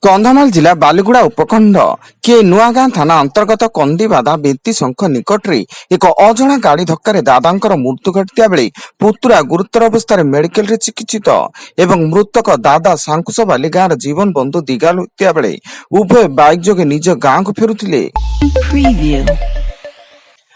କନ୍ଧମାଳ ଜିଲ୍ଲା ବାଲିଗୁଡା ଉପଖଣ୍ଡ କେ ନୂଆଗାଁ ଥାନା ଅନ୍ତର୍ଗତ କନ୍ଦିବାଦା ବେତି ଶଙ୍ଖ ନିକଟରେ ଏକ ଅଜଣା ଗାଡି ଧକ୍କାରେ ଦାଦାଙ୍କର ମୃତ୍ୟୁ ଘଟିଥିବା ବେଳେ ପୁତୁରା ଗୁରୁତର ଅବସ୍ଥାରେ ମେଡିକାଲରେ ଚିକିତ୍ସିତ ଏବଂ ମୃତକ ଦାଦା ସାଙ୍କୁଶବାଲି ଗାଁର ଜୀବନ ବନ୍ଧୁ ଦିଗାଲ ହୋଇଥିବା ବେଳେ ଉଭୟ ବାଇକ୍ ଯୋଗେ ନିଜ ଗାଁକୁ ଫେରୁଥିଲେ।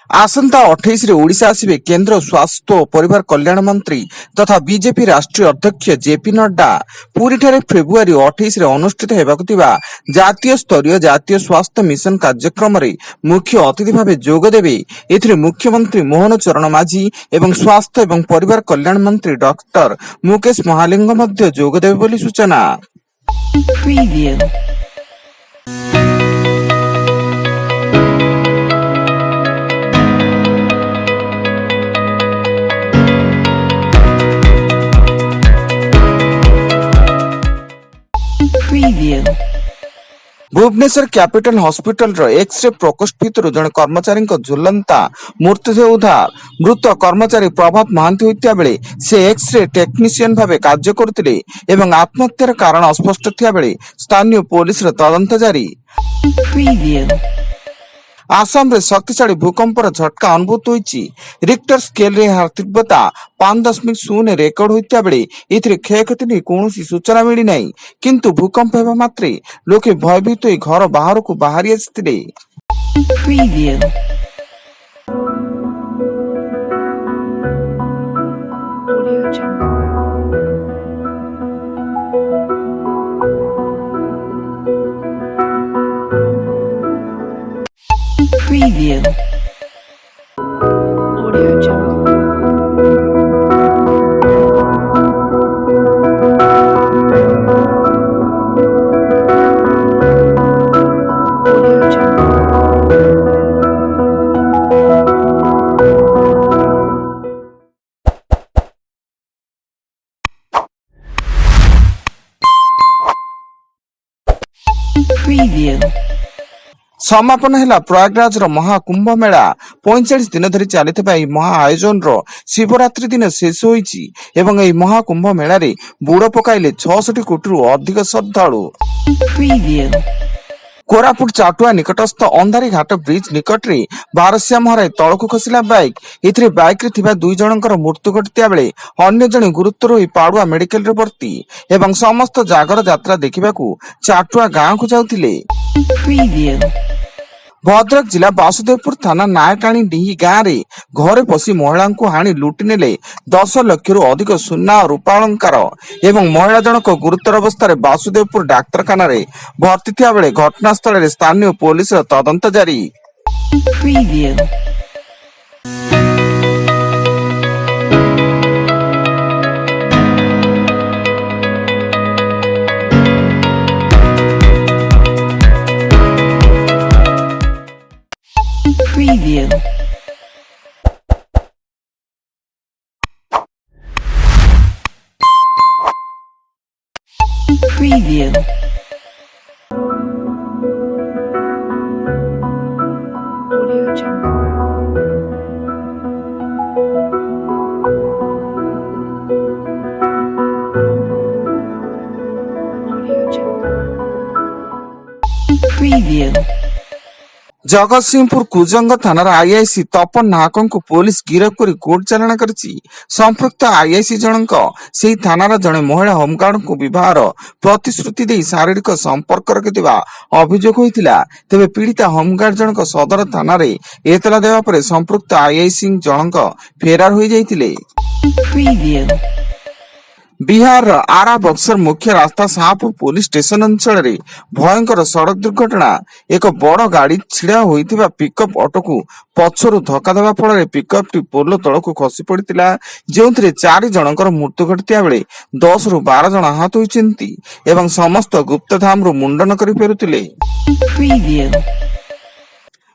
ଆସନ୍ତା 28ରେ ଓଡ଼ିଶା ଆସିବେ କେନ୍ଦ୍ର ସ୍ୱାସ୍ଥ୍ୟ ଓ ପରିବାର କଲ୍ୟାଣ ମନ୍ତ୍ରୀ ତଥା ବିଜେପି ରାଷ୍ଟ୍ରୀୟ ଅଧ୍ୟକ୍ଷ ଜେପି ନଡ୍ଡା। ପୁରୀଠାରେ ଫେବୃଆରୀ 28ରେ ଅନୁଷ୍ଠିତ ହେବାକୁ ଥିବା ଜାତୀୟ ସ୍ତରୀୟ ଜାତୀୟ ସ୍ୱାସ୍ଥ୍ୟ ମିଶନ କାର୍ଯ୍ୟକ୍ରମରେ ମୁଖ୍ୟ ଅତିଥି ଭାବେ ଯୋଗ ଦେବେ। ଏଥିରେ ମୁଖ୍ୟମନ୍ତ୍ରୀ ମୋହନ ଚରଣ ମାଝୀ ଏବଂ ସ୍ୱାସ୍ଥ୍ୟ ଏବଂ ପରିବାର କଲ୍ୟାଣ ମନ୍ତ୍ରୀ ଡକ୍ଟର ମୁକେଶ ମହାଲିଙ୍ଗ ମଧ୍ୟ ଯୋଗ ଦେବେ ବୋଲି ସୂଚନା। भुवनेश्वर कैपिटल हॉस्पिटल एक्सरे प्रकोष्ठ भितर जड़े कर्मचारी झुलंता मृतदेह उद्धार। मृत कर्मचारी प्रभात महांती होता बेले से एक्सरे टेक्नीशियन भाव कार्य करते आत्महत्यार कारण अस्पष्ट थिया बेले स्थानीय पुलिस तदंत जारी। आसाम रे शक्तिशाली भूकंपर झटका अनुभूत होइछि। रिक्टर स्केल रे तीव्रता 5.0 रेकर्ड होइता बेले एथिरे क्षयक्षति नै कोनोसी सूचना मिली नै, किंतु भूकंप हेबा मात्रे लोके भयभीत होई घर बाहर को बाहरी आसिथिले। Preview. Audio Jungle. Audio Jungle. Preview. समापन है प्रयागराज महाकुंभ मेला 45 दिन धरी चली महा आयोजन शिवरात्रि दिन शेष होइछि एवं एही महाकुंभ मेला रे बुड़ पकाइले 66 कोटी अधिक श्रद्धालु। कोरापुट चाटुआ निकटस्थ अंधारी घाट ब्रिज निकटरे भारसाम्य हराई तलकु खसिला बाइक। एथिरे बाइक रे थिबा 2 जनकर मृत्यु घटिया बेले अन्य जणे गुरुतर होई पाडुआ मेडिकल रे भर्ती एवं समस्त जागर यात्रा देखिबाकू चाटुआ गाँ को जाउथिले। भद्रक जिला वासुदेवपुर थाना नायकाणी डिही गाँव रे घरे पसी महिला को हाणी लुटि नेले 10 लाख अधिक सुना और रूपा अलंकार एवं महिला जनक गुरुतर अवस्था वासुदेवपुर डाक्तरखाना रे भर्ती थिया बेले घटनास्थल रे स्थानीय पुलिस तदंत जारी। Preview. Preview. Audio Jungle. Audio Jungle. Preview. Jagatsinghpur Kujang थानार आईआईसी तपन नाहक को पुलिस गिरफ्त कर कोर्ट चालाण करिछि। संपृक्त आईआईसी जनक सेही थानार जणे महिला होमगार्ड को विवाहर प्रतिश्रुति दे शारीरिक संपर्क रखिथिबा अभियोग होइतिला। तेबे पीड़िता होमगार्ड जनक सदर थाना रे एतला देवा परे संपृक्त आईआईसी जनक फेरार होई जाइतिले। बिहार आरा बक्सर मुख्य रास्ता शाहपुर पुलिस स्टेशन अंचल रे भयंकर सड़क दुर्घटना। एक बड़ गाड़ी छिड़ा होइथिबा पिकअप ऑटो को पछरु धक्का देवा फल पिकअप टी पोलो तळकु खसी पड़ितिला, जेउथिरे 4 जनकर मृत्यु घटिया बेले 10 रु 12 जन आहत होइचंती एवं समस्त गुप्तधाम रु मुंडन करि फेरुतिले।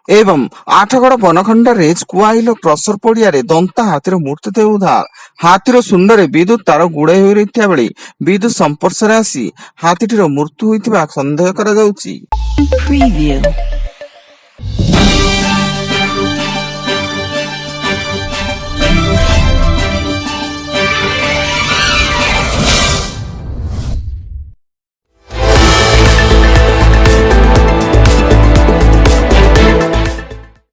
एवं आठगड़ बनखंड रेज कुआइल क्रसर पड़िया दंता हाथीर मृतदेह उद्धार। हाथीर सुंडरे विद्युत तार गुड़ाई हो रही बेले विद्युत संपर्श आसी हाथीटीर मृत्यु होइतिबा संदेह करा जाउछि।